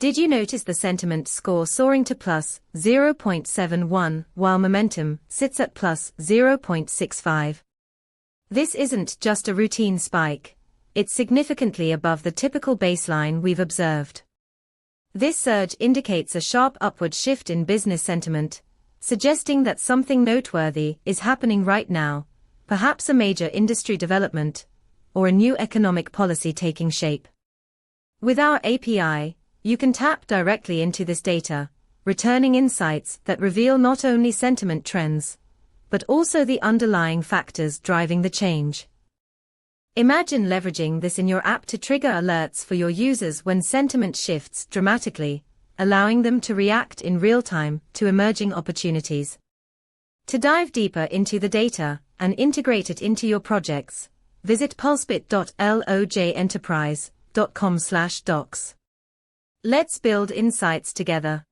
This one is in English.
Did you notice the sentiment score soaring to plus 0.71 while momentum sits at plus 0.65? This isn't just a routine spike. It's significantly above the typical baseline we've observed. This surge indicates a sharp upward shift in business sentiment, suggesting that something noteworthy is happening right now, perhaps a major industry development, or a new economic policy taking shape. With our API, you can tap directly into this data, returning insights that reveal not only sentiment trends, but also the underlying factors driving the change. Imagine leveraging this in your app to trigger alerts for your users when sentiment shifts dramatically, allowing them to react in real time to emerging opportunities. To dive deeper into the data and integrate it into your projects, visit pulsebit.lojenterprise.com/docs. Let's build insights together.